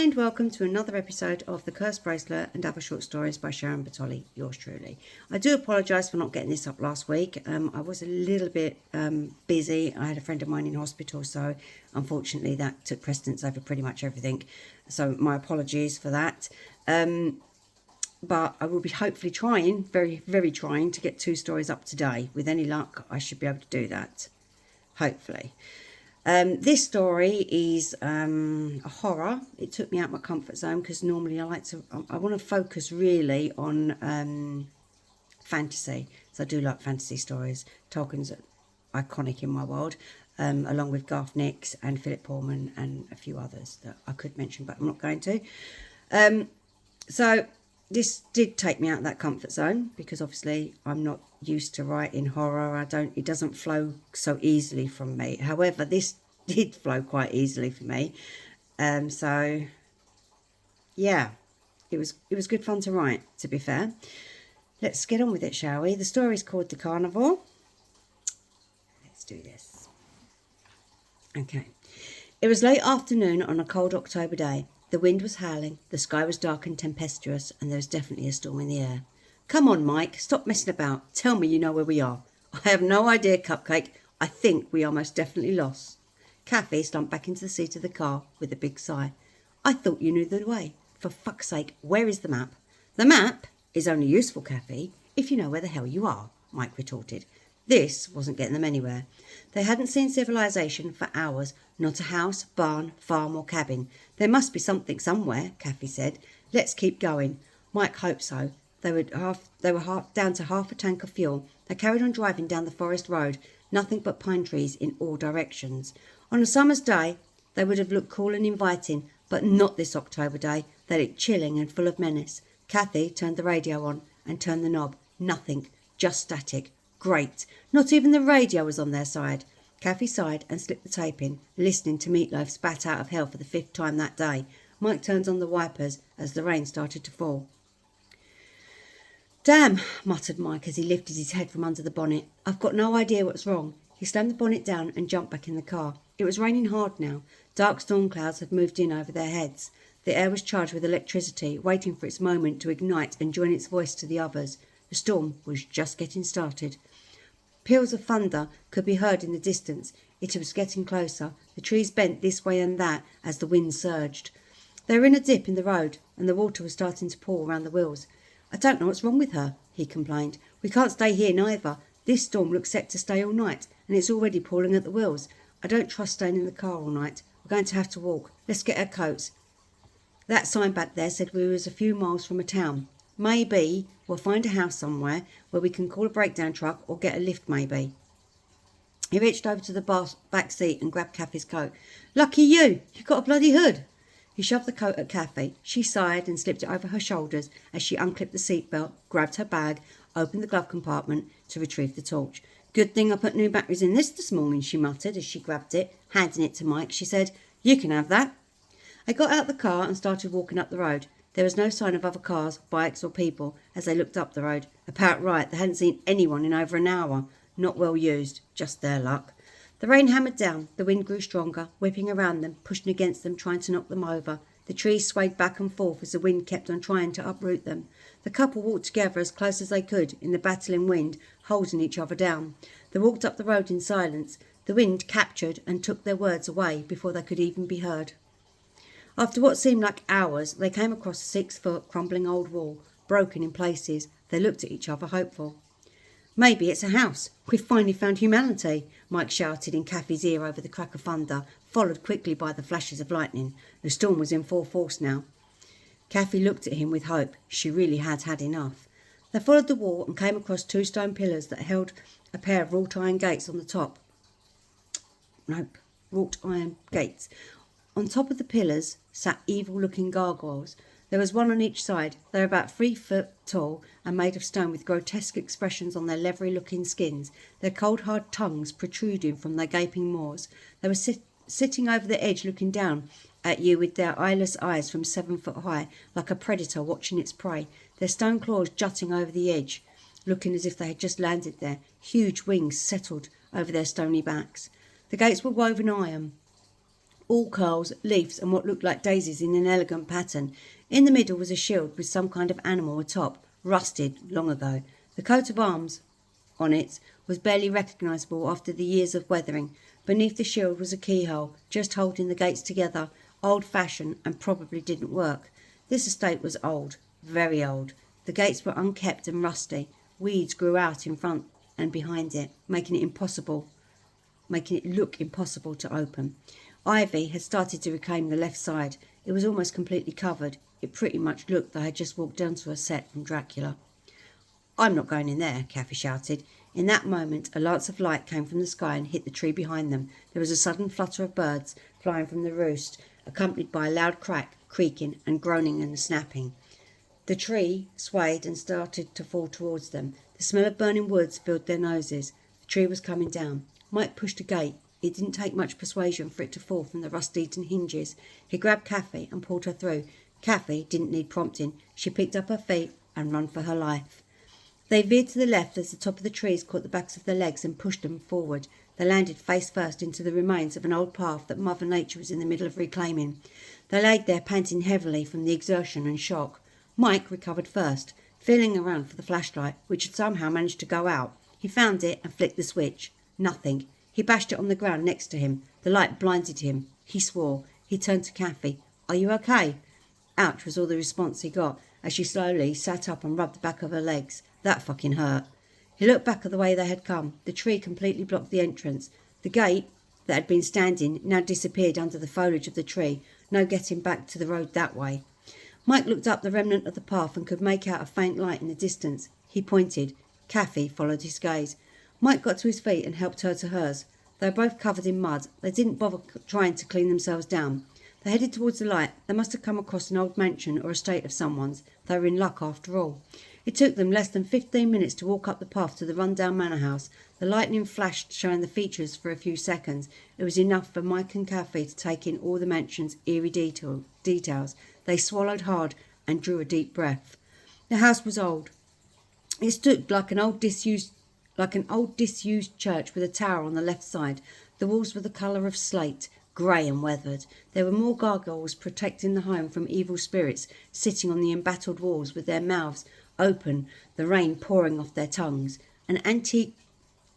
Hi and welcome to another episode of The Cursed Bracelet and Other Short Stories by Sharon Bertoli, yours truly. I do apologise for not getting this up last week. I was a little bit busy. I had a friend of mine in hospital, so unfortunately that took precedence over pretty much everything. So my apologies for that. But I will be hopefully trying, very trying, to get 2 stories up today. With any luck, I should be able to do that. Hopefully. This story is a horror. It took me out of my comfort zone because normally I want to focus really on fantasy. So I do like fantasy stories. Tolkien's iconic in my world, along with Garth Nix and Philip Pullman and a few others that I could mention, but I'm not going to. So this did take me out of that comfort zone because obviously I'm not used to writing horror. It doesn't flow so easily from me. However, this did flow quite easily for me. So yeah, it was good fun to write, to be fair. Let's get on with it, shall we? The story is called The Carnivore. Let's do this. Okay. It was late afternoon on a cold October day. The wind was howling, the sky was dark and tempestuous, and there was definitely a storm in the air. Come on, Mike, stop messing about. Tell me you know where we are. I have no idea, Cupcake. I think we are most definitely lost. Kathy slumped back into the seat of the car with a big sigh. I thought you knew the way. For fuck's sake, where is the map? The map is only useful, Kathy, if you know where the hell you are, Mike retorted. This wasn't getting them anywhere. They hadn't seen civilization for hours, not a house, barn, farm or cabin. There must be something somewhere, Kathy said. Let's keep going. Mike hoped so. They were down to half a tank of fuel. They carried on driving down the forest road, nothing but pine trees in all directions. On a summer's day, they would have looked cool and inviting, but not this October day. They looked chilling and full of menace. Kathy turned the radio on and turned the knob. Nothing, just static. Great. Not even the radio was on their side. Kathy sighed and slipped the tape in, listening to Meatloaf spat out of hell for the 5th time that day. Mike turned on the wipers as the rain started to fall. Damn, muttered Mike as he lifted his head from under the bonnet. I've got no idea what's wrong. He slammed the bonnet down and jumped back in the car. It was raining hard now. Dark storm clouds had moved in over their heads. The air was charged with electricity, waiting for its moment to ignite and join its voice to the others. The storm was just getting started. Peals of thunder could be heard in the distance. It was getting closer. The trees bent this way and that as the wind surged. They were in a dip in the road, and the water was starting to pour around the wheels. I don't know what's wrong with her, he complained. We can't stay here neither. This storm looks set to stay all night, and it's already pouring at the wheels. I don't trust staying in the car all night. We're going to have to walk. Let's get our coats. That sign back there said we was a few miles from a town. Maybe we'll find a house somewhere where we can call a breakdown truck or get a lift maybe. He reached over to the back seat and grabbed Kathy's coat. Lucky you! You've got a bloody hood! He shoved the coat at Kathy. She sighed and slipped it over her shoulders as she unclipped the seatbelt, grabbed her bag, opened the glove compartment to retrieve the torch. Good thing I put new batteries in this morning, she muttered as she grabbed it, handing it to Mike. She said, You can have that. They got out the car and started walking up the road. There was no sign of other cars, bikes or people as they looked up the road. About right, they hadn't seen anyone in over an hour. Not well used, just their luck. The rain hammered down. The wind grew stronger, whipping around them, pushing against them, trying to knock them over. The trees swayed back and forth as the wind kept on trying to uproot them. The couple walked together as close as they could in the battling wind, holding each other down. They walked up the road in silence. The wind captured and took their words away before they could even be heard. After what seemed like hours, they came across a 6-foot crumbling old wall, broken in places. They looked at each other, hopeful. Maybe it's a house. We've finally found humanity, Mike shouted in Kathy's ear over the crack of thunder, followed quickly by the flashes of lightning. The storm was in full force now. Kathy looked at him with hope. She really had had enough. They followed the wall and came across 2 stone pillars that held a pair of wrought iron gates on the top. Wrought iron gates. On top of the pillars sat evil-looking gargoyles. There was one on each side. They were about 3 foot tall and made of stone with grotesque expressions on their leathery-looking skins, their cold, hard tongues protruding from their gaping maws. They were sitting over the edge looking down at you with their eyeless eyes from 7 foot high, like a predator watching its prey, their stone claws jutting over the edge, looking as if they had just landed there. Huge wings settled over their stony backs. The gates were woven iron, all curls, leaves, and what looked like daisies in an elegant pattern. In the middle was a shield with some kind of animal atop, rusted long ago. The coat of arms on it was barely recognisable after the years of weathering. Beneath the shield was a keyhole, just holding the gates together, old-fashioned and probably didn't work. This estate was old, very old. The gates were unkept and rusty. Weeds grew out in front and behind it, making it look impossible to open. Ivy had started to reclaim the left side. It was almost completely covered. It pretty much looked like I had just walked onto a set from Dracula. "I'm not going in there," Kathy shouted. In that moment, a lance of light came from the sky and hit the tree behind them. There was a sudden flutter of birds flying from the roost, accompanied by a loud crack, creaking and groaning and snapping. The tree swayed and started to fall towards them. The smell of burning woods filled their noses. The tree was coming down. Mike pushed a gate. It didn't take much persuasion for it to fall from the rust-eaten hinges. He grabbed Kathy and pulled her through. Kathy didn't need prompting. She picked up her feet and ran for her life. They veered to the left as the top of the trees caught the backs of their legs and pushed them forward. They landed face first into the remains of an old path that Mother Nature was in the middle of reclaiming. They laid there panting heavily from the exertion and shock. Mike recovered first, feeling around for the flashlight, which had somehow managed to go out. He found it and flicked the switch. Nothing. He bashed it on the ground next to him. The light blinded him. He swore. He turned to Kathy. "Are you okay?" "Ouch," was all the response he got, as she slowly sat up and rubbed the back of her legs. "That fucking hurt." He looked back at the way they had come. The tree completely blocked the entrance. The gate that had been standing now disappeared under the foliage of the tree. No getting back to the road that way. Mike looked up the remnant of the path and could make out a faint light in the distance. He pointed. Kathy followed his gaze. Mike got to his feet and helped her to hers. They were both covered in mud. They didn't bother trying to clean themselves down. They headed towards the light. They must have come across an old mansion or estate of someone's. They were in luck after all. It took them less than 15 minutes to walk up the path to the run-down manor house. The lightning flashed, showing the features for a few seconds. It was enough for Mike and Kathy to take in all the mansion's eerie details. They swallowed hard and drew a deep breath. The house was old. It stood like an old disused church with a tower on the left side. The walls were the colour of slate, grey and weathered. There were more gargoyles protecting the home from evil spirits, sitting on the embattled walls with their mouths open, the rain pouring off their tongues.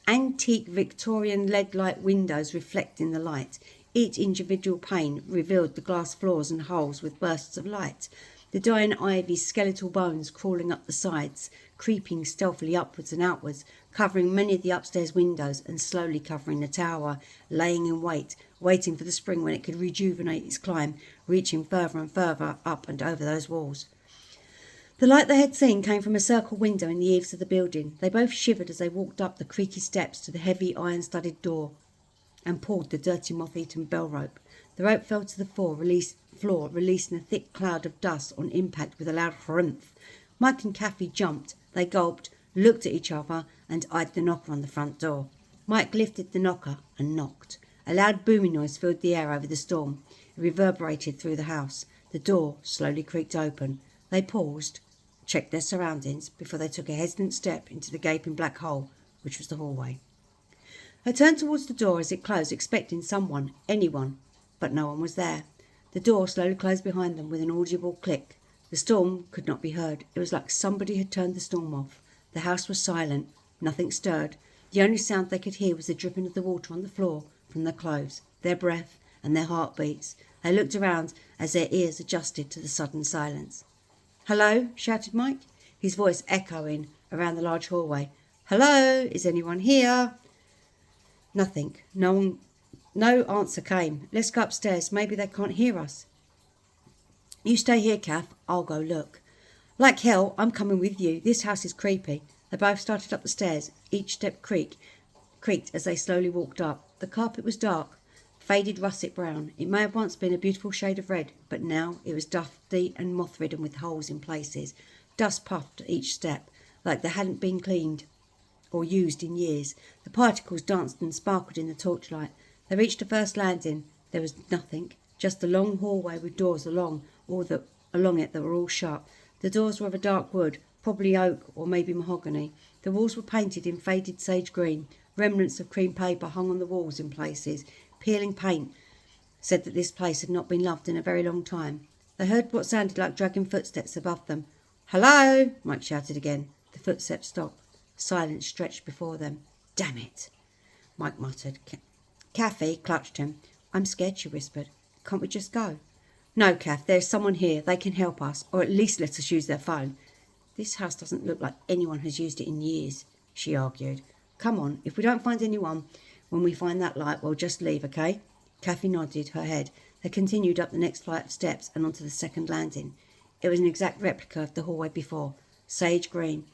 Antique Victorian lead-light windows reflecting the light. Each individual pane revealed the glass floors and holes with bursts of light. The dying ivy's skeletal bones crawling up the sides, creeping stealthily upwards and outwards, covering many of the upstairs windows and slowly covering the tower, laying in wait, waiting for the spring when it could rejuvenate its climb, reaching further and further up and over those walls. The light they had seen came from a circle window in the eaves of the building. They both shivered as they walked up the creaky steps to the heavy iron-studded door and pulled the dirty moth-eaten bell rope. The rope fell to the floor, releasing a thick cloud of dust on impact with a loud hrumph. Mike and Kathy jumped. They gulped, looked at each other, and eyed the knocker on the front door. Mike lifted the knocker and knocked. A loud booming noise filled the air over the storm. It reverberated through the house. The door slowly creaked open. They paused, checked their surroundings, before they took a hesitant step into the gaping black hole, which was the hallway. They turned towards the door as it closed, expecting someone, anyone, but no one was there. The door slowly closed behind them with an audible click. The storm could not be heard. It was like somebody had turned the storm off. The house was silent. Nothing stirred. The only sound they could hear was the dripping of the water on the floor from their clothes, their breath, and their heartbeats. They looked around as their ears adjusted to the sudden silence. "Hello?" shouted Mike, his voice echoing around the large hallway. "Hello? Is anyone here?" Nothing. No answer came. "Let's go upstairs. Maybe they can't hear us." "You stay here, Kath. I'll go look." "Like hell, I'm coming with you. This house is creepy." They both started up the stairs. Each step creaked as they slowly walked up. The carpet was dark, faded russet brown. It may have once been a beautiful shade of red, but now it was dusty and moth-ridden with holes in places. Dust puffed at each step, like they hadn't been cleaned or used in years. The particles danced and sparkled in the torchlight. They reached the first landing. There was nothing, just a long hallway with doors along it that were all shut. The doors were of a dark wood, probably oak or maybe mahogany. The walls were painted in faded sage green. Remnants of cream paper hung on the walls in places. Peeling paint said that this place had not been loved in a very long time. They heard what sounded like dragging footsteps above them. "Hello!" Mike shouted again. The footsteps stopped. Silence stretched before them. "Damn it!" Mike muttered. Kathy clutched him. "I'm scared," she whispered. "Can't we just go?" "No, Kath, there's someone here. They can help us, or at least let us use their phone." "This house doesn't look like anyone has used it in years," she argued. "Come on, if we don't find anyone when we find that light, we'll just leave, okay?" Kathy nodded her head. They continued up the next flight of steps and onto the second landing. It was an exact replica of the hallway before. Sage green.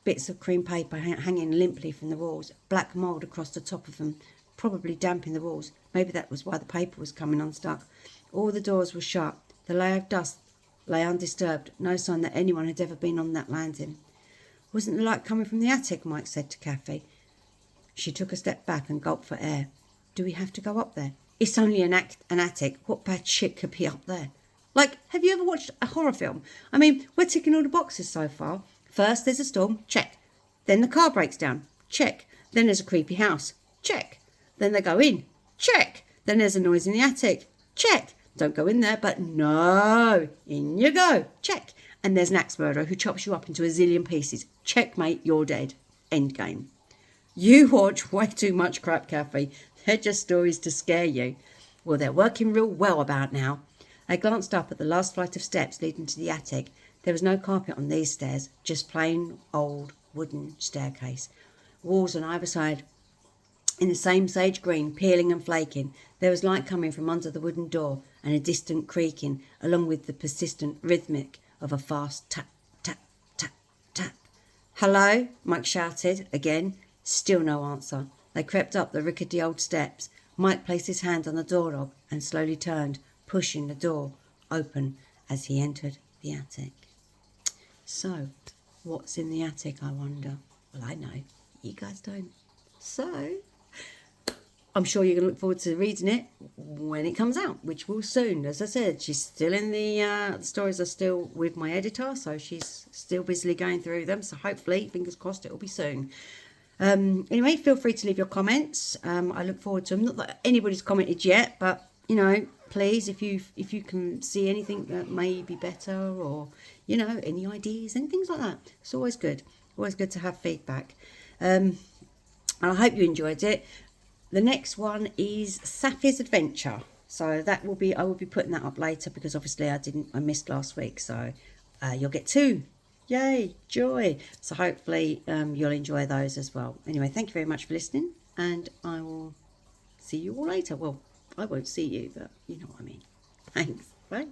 Bits of cream paper hanging limply from the walls. Black mould across the top of them, probably damp in the walls. Maybe that was why the paper was coming unstuck. All the doors were shut. The layer of dust lay undisturbed. No sign that anyone had ever been on that landing. "Wasn't the light coming from the attic?" Mike said to Kathy. She took a step back and gulped for air. "Do we have to go up there?" "It's only an attic. What bad shit could be up there?" "Like, have you ever watched a horror film? I mean, we're ticking all the boxes so far. First there's a storm, check. Then the car breaks down, check. Then there's a creepy house, check. Then they go in, check. Then there's a noise in the attic, check. Don't go in there, but no, in you go, check. And there's an axe murderer who chops you up into a zillion pieces. Checkmate, you're dead. End game." "You watch way too much crap, Kathy. They're just stories to scare you." "Well, they're working real well about now." They glanced up at the last flight of steps leading to the attic. There was no carpet on these stairs, just plain old wooden staircase. Walls on either side in the same sage green, peeling and flaking. There was light coming from under the wooden door and a distant creaking, along with the persistent rhythmic of a fast tap, tap, tap, tap. "Hello?" Mike shouted again. Still no answer. They crept up the rickety old steps. Mike placed his hand on the doorknob and slowly turned, pushing the door open as he entered the attic. So, what's in the attic, I wonder? Well, I know. You guys don't. So, I'm sure you're going to look forward to reading it when it comes out, which will soon. As I said, she's still in the stories are still with my editor, so she's still busily going through them. So hopefully, fingers crossed, it will be soon. Anyway, feel free to leave your comments. I look forward to them. Not that anybody's commented yet, but you know, please, if you can see anything that may be better, or you know, any ideas and things like that, it's always good. Always good to have feedback. And I hope you enjoyed it. The next one is Safi's Adventure. So that will be, I will be putting that up later because obviously I missed last week. So you'll get two. Yay, joy. So hopefully you'll enjoy those as well. Anyway, thank you very much for listening, and I will see you all later. Well, I won't see you, but you know what I mean. Thanks. Bye.